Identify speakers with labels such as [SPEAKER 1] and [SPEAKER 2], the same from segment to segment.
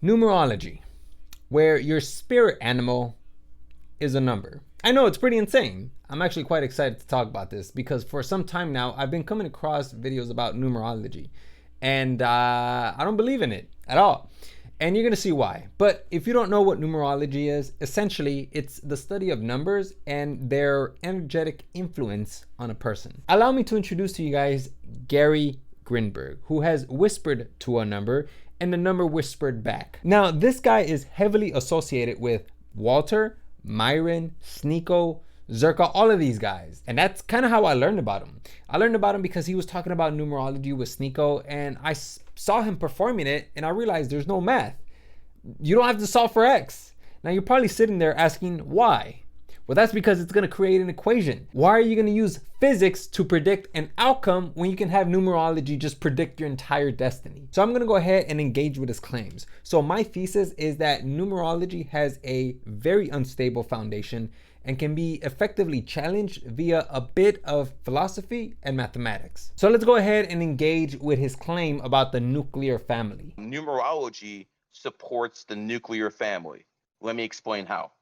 [SPEAKER 1] Numerology, where your spirit animal is a number. I know, it's pretty insane. I'm actually quite excited to talk about this because for some time now, I've been coming across videos about numerology and I don't believe in it at all. And you're gonna see why. But if you don't know what numerology is, essentially it's the study of numbers and their energetic influence on a person. Allow me to introduce to you guys Gary Grinberg, who has whispered to a number and the number whispered back. Now, this guy is heavily associated with Walter, Myron, Sneako, Zerka, all of these guys. And that's kind of how I learned about him. I learned about him because he was talking about numerology with Sneako, and I saw him performing it and I realized there's no math. You don't have to solve for X. Now you're probably sitting there asking why? Well, that's because it's going to create an equation. Why are you going to use physics to predict an outcome when you can have numerology just predict your entire destiny? So I'm going to go ahead and engage with his claims. So my thesis is that numerology has a very unstable foundation and can be effectively challenged via a bit of philosophy and mathematics. So let's go ahead and engage with his claim about the nuclear family.
[SPEAKER 2] Numerology supports the nuclear family. Let me explain how.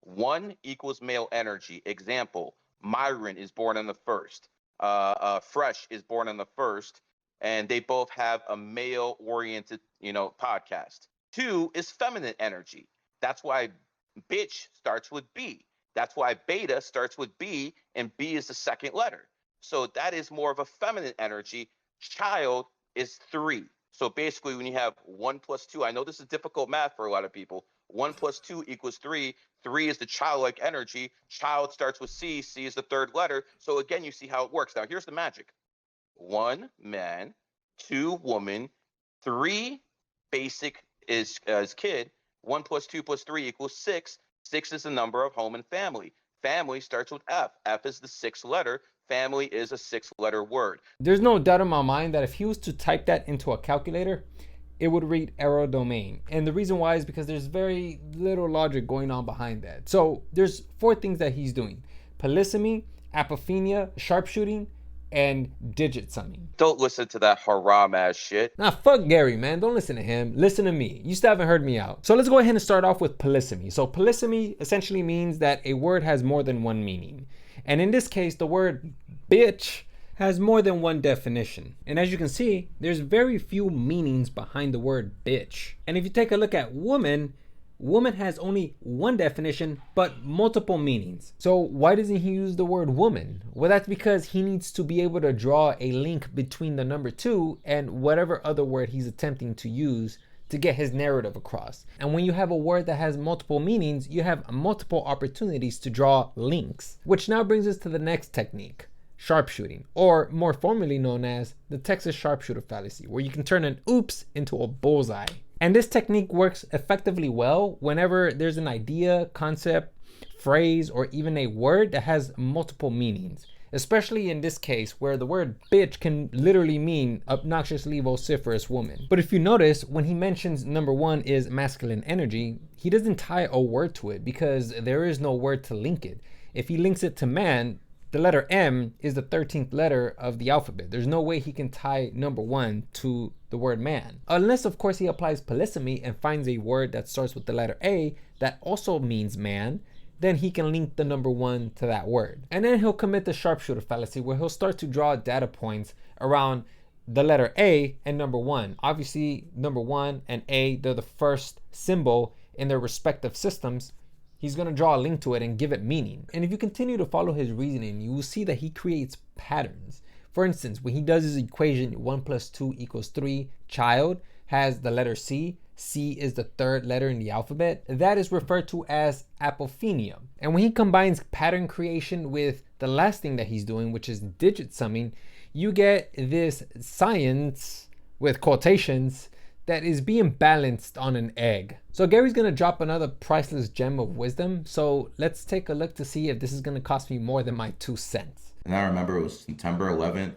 [SPEAKER 2] 1 equals male energy. Example, Myron is born on the 1st. Fresh is born on the 1st, and they both have a male-oriented, podcast. 2 is feminine energy. That's why bitch starts with B. That's why beta starts with B, and B is the second letter. So that is more of a feminine energy. Child is 3. So basically, when you have 1 plus 2, I know this is difficult math for a lot of people. 1 plus 2 equals 3. 3 is the childlike energy. Child starts with C. C is the third letter. So again, you see how it works. Now, here's the magic. 1 man, 2 woman, 3 basic is kid. 1 plus 2 plus 3 equals 6. 6 is the number of home and family. Family starts with F. F is the 6th letter. Family is a 6-letter word.
[SPEAKER 1] There's no doubt in my mind that if he was to type that into a calculator, it would read error domain. And the reason why is because there's very little logic going on behind that. So there's 4 things that he's doing: polysemy, apophenia, sharpshooting, and digit summing.
[SPEAKER 2] Don't listen to that haram ass shit.
[SPEAKER 1] Nah, fuck Gary, man. Don't listen to him. Listen to me. You still haven't heard me out. So let's go ahead and start off with polysemy. So polysemy essentially means that a word has more than one meaning. And in this case, the word bitch has more than one definition. And as you can see, there's very few meanings behind the word bitch. And if you take a look at woman, woman has only one definition, but multiple meanings. So why doesn't he use the word woman? Well, that's because he needs to be able to draw a link between the number 2 and whatever other word he's attempting to use to get his narrative across. And when you have a word that has multiple meanings, you have multiple opportunities to draw links, which now brings us to the next technique: sharpshooting, or more formally known as the Texas sharpshooter fallacy, where you can turn an oops into a bullseye. And this technique works effectively well whenever there's an idea, concept, phrase, or even a word that has multiple meanings. Especially in this case where the word bitch can literally mean obnoxiously vociferous woman. But if you notice, when he mentions number 1 is masculine energy, he doesn't tie a word to it because there is no word to link it. If he links it to man, the letter M is the 13th letter of the alphabet. There's no way he can tie number 1 to the word man. Unless, of course, he applies polysemy and finds a word that starts with the letter A that also means man, then he can link the number 1 to that word. And then he'll commit the sharpshooter fallacy, where he'll start to draw data points around the letter A and number 1. Obviously, number 1 and A, they're the first symbol in their respective systems. He's going to draw a link to it and give it meaning. And if you continue to follow his reasoning, you will see that he creates patterns. For instance, when he does his equation 1 plus 2 equals 3, child has the letter C. C is the 3rd letter in the alphabet. That is referred to as apophenia. And when he combines pattern creation with the last thing that he's doing, which is digit summing, you get this science with quotations that is being balanced on an egg. So Gary's gonna drop another priceless gem of wisdom. So let's take a look to see if this is gonna cost me more than my 2 cents.
[SPEAKER 3] And I remember it was September 11th.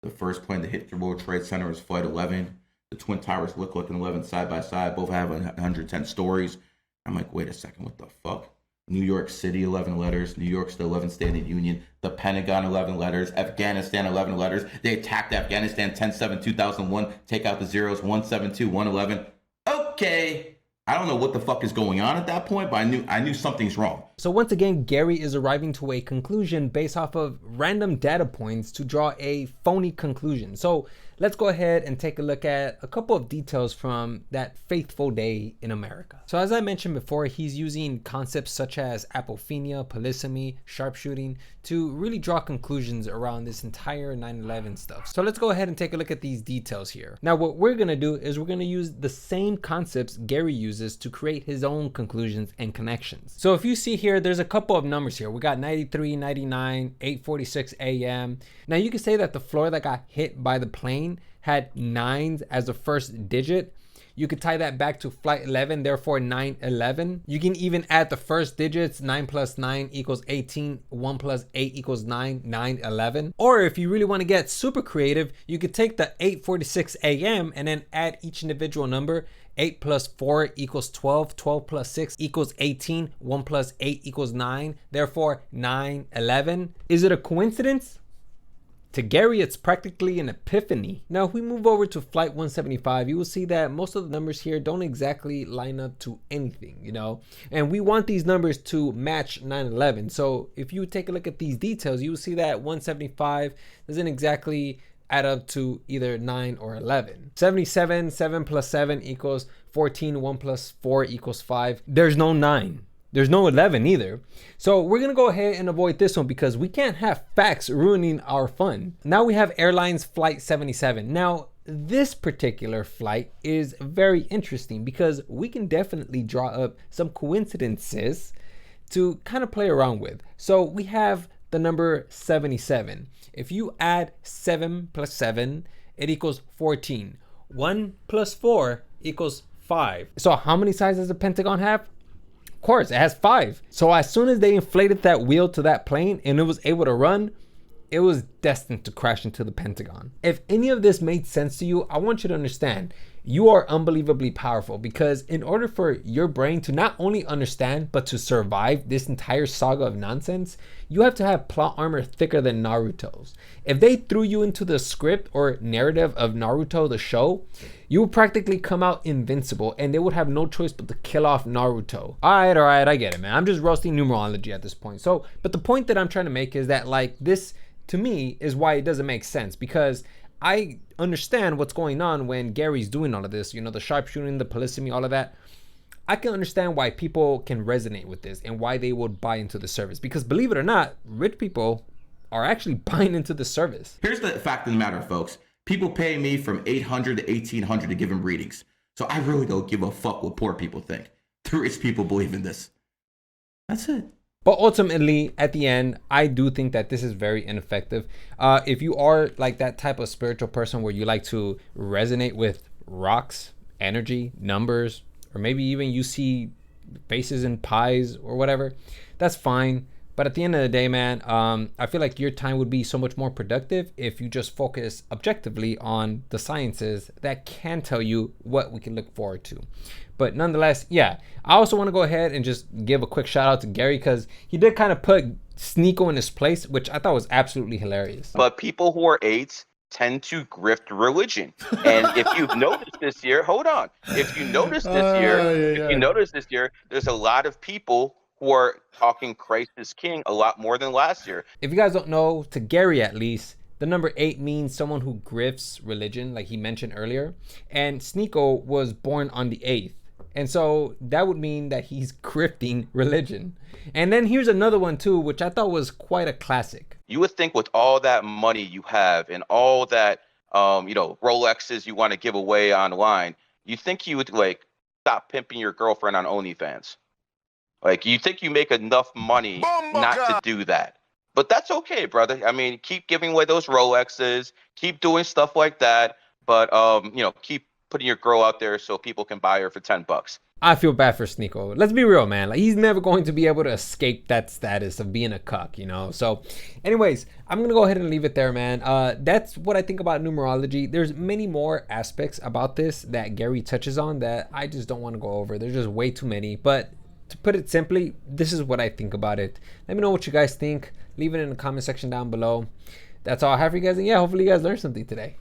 [SPEAKER 3] The first plane to hit the World Trade Center was Flight 11. The Twin Towers look like an 11 side by side. Both have 110 stories. I'm like, wait a second, what the fuck? New York City, 11 letters. New York's the 11th state in the Union. The Pentagon, 11 letters. Afghanistan, 11 letters. They attacked Afghanistan 10/7/2001. Take out the zeros, 1/7/2, 1/11. Oh, okay. I don't know what the fuck is going on at that point, but I knew something's wrong.
[SPEAKER 1] So once again, Gary is arriving to a conclusion based off of random data points to draw a phony conclusion. So let's go ahead and take a look at a couple of details from that faithful day in America. So as I mentioned before, he's using concepts such as apophenia, polysemy, sharpshooting to really draw conclusions around this entire 9/11 stuff. So let's go ahead and take a look at these details here. Now what we're gonna do is we're gonna use the same concepts Gary uses to create his own conclusions and connections. So if you see here, there's a couple of numbers here. We got 93, 99, 8:46 a.m. Now you can say that the floor that got hit by the plane had 9s as the first digit. You could tie that back to flight 11, therefore 9/11. You can even add the first digits, 9 plus 9 equals 18, 1 plus 8 equals 9, 9/11. Or if you really want to get super creative, you could take the 8:46 a.m. and then add each individual number. 8 plus 4 equals 12, 12 plus 6 equals 18, 1 plus 8 equals 9, therefore 9/11. Is it a coincidence? To Gary, it's practically an epiphany. Now, if we move over to flight 175, you will see that most of the numbers here don't exactly line up to anything, you know? And we want these numbers to match 9/11. So if you take a look at these details, you will see that 175 doesn't exactly add up to either 9 or 11. 77, 7 plus 7 equals 14, 1 plus 4 equals 5. There's no 9. There's no 11 either. So we're gonna go ahead and avoid this one because we can't have facts ruining our fun. Now we have Airlines Flight 77. Now this particular flight is very interesting because we can definitely draw up some coincidences to kind of play around with. So we have the number 77. If you add 7 plus 7, it equals 14. 1 plus 4 equals 5. So how many sides does the Pentagon have? Of course, it has 5. So as soon as they inflated that wheel to that plane and it was able to run, it was destined to crash into the Pentagon. If any of this made sense to you, I want you to understand you are unbelievably powerful because in order for your brain to not only understand, but to survive this entire saga of nonsense, you have to have plot armor thicker than Naruto's. If they threw you into the script or narrative of Naruto, the show, you would practically come out invincible and they would have no choice but to kill off Naruto. All right, I get it, man. I'm just roasting numerology at this point. So, but the point that I'm trying to make is that like this, to me, is why it doesn't make sense because I understand what's going on when Gary's doing all of this, you know, the sharpshooting, the polysemy, all of that. I can understand why people can resonate with this and why they would buy into the service because believe it or not, rich people are actually buying into the service.
[SPEAKER 3] Here's the fact of the matter, folks. People pay me from $800 to $1,800 to give them readings. So I really don't give a fuck what poor people think. The rich people believe in this. That's it.
[SPEAKER 1] But ultimately, at the end, I do think that this is very ineffective. If you are like that type of spiritual person where you like to resonate with rocks, energy, numbers, or maybe even you see faces in pies or whatever, that's fine. But at the end of the day, man, I feel like your time would be so much more productive if you just focus objectively on the sciences that can tell you what we can look forward to. But nonetheless, yeah, I also want to go ahead and just give a quick shout out to Gary because he did kind of put Sneako in his place, which I thought was absolutely hilarious.
[SPEAKER 2] But people who are 8s tend to grift religion. And if you've noticed this year, hold on. If you notice this year, there's a lot of people who are talking Christ is King a lot more than last year.
[SPEAKER 1] If you guys don't know, to Gary at least, the number 8 means someone who grifts religion, like he mentioned earlier. And Sneako was born on the 8th. And so that would mean that he's grifting religion. And then here's another one too, which I thought was quite a classic.
[SPEAKER 2] You would think with all that money you have and all that, Rolexes you want to give away online, you think you would like stop pimping your girlfriend on OnlyFans. Like you think you make enough money not to do that. But that's okay, brother. I mean, keep giving away those Rolexes, keep doing stuff like that. But, keep putting your girl out there so people can buy her for $10.
[SPEAKER 1] I feel bad for Sneako. Let's be real, man. Like he's never going to be able to escape that status of being a cuck, you know? So anyways, I'm going to go ahead and leave it there, man. That's what I think about numerology. There's many more aspects about this that Gary touches on that I just don't want to go over. There's just way too many. But to put it simply, this is what I think about it. Let me know what you guys think. Leave it in the comment section down below. That's all I have for you guys. And yeah, hopefully you guys learned something today.